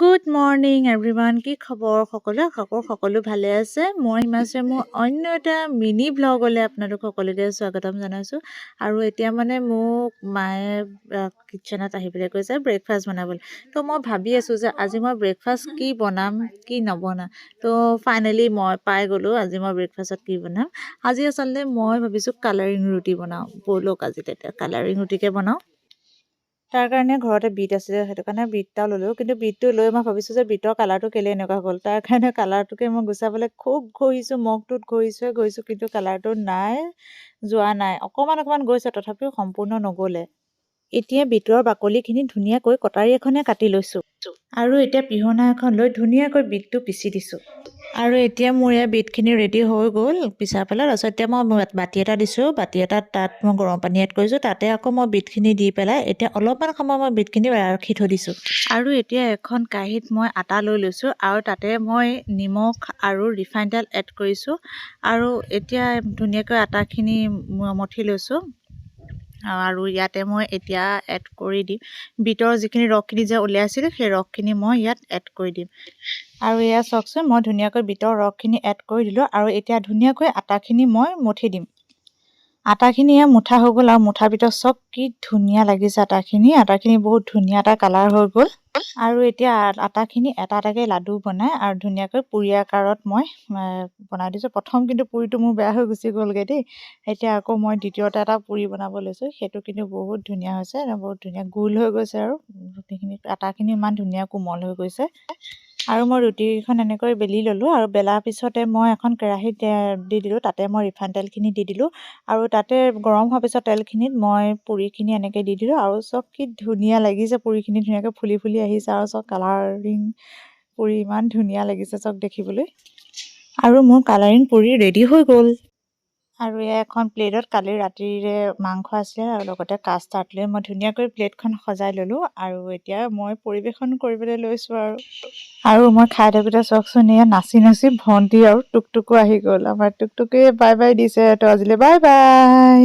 Good morning everyone. কি খবৰ সকলো? সকলো ভালে আছে? মই হিমাশ্ৰী মোৰ অন্য এটা মিনি ব্লগলৈ আপোনালোক সকলোকে স্বাগতম জনাইছোঁ। আৰু এতিয়া মানে মোক মায়ে কিটচেনত আহিবলৈ কৈছে ব্ৰেকফাষ্ট বনাবলৈ। তো মই ভাবি আছোঁ যে আজি মই ব্ৰেকফাষ্ট কি বনাম কি নবনাম। তো ফাইনেলি মই পাই গ'লোঁ আজি মই ব্ৰেকফাষ্টত কি বনাম। আজি আচলতে মই ভাবিছোঁ কালাৰিং ৰুটি বনাওঁ। ব'লক আজি তেতিয়া কালাৰিং ৰুটিকে বনাওঁ। তাৰ কাৰণে ঘৰতে বিট আছিলে, সেইটো কাৰণে বিটটা ল'লোঁ। কিন্তু বিটটো লৈ মই ভাবিছোঁ যে বিটৰ কালাৰটো কেলৈ এনেকুৱা হ'ল। তাৰ কাৰণে কালাৰটোকে মই গুচাবলৈ খুব ঘঁহিছোঁ, মগটোত ঘঁহিছোঁ, কিন্তু কালাৰটো নাই, যোৱা নাই। অকণমান গৈছে, তথাপিও সম্পূৰ্ণ নগ'লে। এতিয়া বিটৰ বাকলিখিনি ধুনীয়াকৈ কটাৰী এখনে কাটি লৈছোঁ। আৰু এতিয়া পিহনা এখন লৈ ধুনীয়াকৈ বিটটো পিচি দিছোঁ। আৰু এতিয়া মোৰ এই বিটখিনি ৰেডি হৈ গ'ল পিছা পেলাই। তাৰপিছত এতিয়া মই বাতি এটা দিছোঁ, বাতি এটাত তাত মই গৰম পানী এড কৰিছোঁ, তাতে আকৌ মই বিটখিনি দি পেলাই এতিয়া অলপমান সময় মই বিটখিনি ৰাখি থৈ দিছোঁ। আৰু এতিয়া এখন কাঁহীত মই আটা লৈ লৈছোঁ আৰু তাতে মই নিমখ আৰু ৰিফাইন তেল এড কৰিছোঁ। আৰু এতিয়া ধুনীয়াকৈ আটাখিনি মঠি লৈছোঁ। আৰু ইয়াতে মই এতিয়া এড কৰি দিম বিটৰ যিখিনি ৰসখিনি যে উলিয়াইছিল, সেই ৰসখিনি মই ইয়াত এড কৰি দিম। আৰু এয়া চাওকচোন, মই ধুনীয়াকৈ বিটৰ ৰসখিনি এড কৰি দিলোঁ। আৰু এতিয়া ধুনীয়াকৈ আটাখিনি মই মঠি দিম। আটাখিনি মুঠা হৈ গ'ল আৰু মুঠাৰ ভিতৰত চব কি ধুনীয়া লাগিছে আটাখিনি বহুত ধুনীয়া এটা কালাৰ হৈ গ'ল। আৰু এতিয়া আটাখিনি এটা এটাকৈ লাডু বনাই আৰু ধুনীয়াকৈ পুৰি আকাৰত মই বনাই দিছোঁ। প্ৰথম কিন্তু পুৰিটো মোৰ বেয়া হৈ গুচি গ'লগৈ দেই। এতিয়া আকৌ মই দ্বিতীয়তে এটা পুৰি বনাব লৈছোঁ, সেইটো কিন্তু বহুত ধুনীয়া হৈছে, বহুত ধুনীয়া গোল হৈ গৈছে আৰু ৰুটিখিনি আটাখিনি ইমান ধুনীয়া কোমল হৈ গৈছে। আৰু মই ৰুটিখন এনেকৈ বেলি ল'লোঁ। আৰু বেলাৰ পিছতে মই এখন কেৰাহীত দি দিলোঁ, তাতে মই ৰিফাইন তেলখিনি দি দিলোঁ। আৰু তাতে গৰম হোৱাৰ পিছত তেলখিনিত মই পুৰিখিনি এনেকৈ দি দিলোঁ। আৰু চব কি ধুনীয়া লাগিছে, পুৰিখিনি ধুনীয়াকৈ ফুলি আহিছে আৰু চব কালাৰিং পুৰি ইমান ধুনীয়া লাগিছে চব দেখিবলৈ। আৰু মোৰ কালাৰিং পুৰি ৰেডি হৈ গ'ল। আৰু এয়া এখন প্লেটত কালি ৰাতিৰে মাংস আছিলে আৰু লগতে কাষ্টাৰ্ড লৈ মই ধুনীয়াকৈ প্লেটখন সজাই ল'লোঁ। আৰু এতিয়া মই পৰিৱেশন কৰিবলৈ লৈছোঁ। আৰু মই খাই থাকোঁতে চাওকচোন, এয়া নাচি ভণ্টি আৰু টুকটুকো আহি গ'ল। আমাৰ টুকটুকে বাই বাই দিছে। তো আজিলৈ বাই বাই।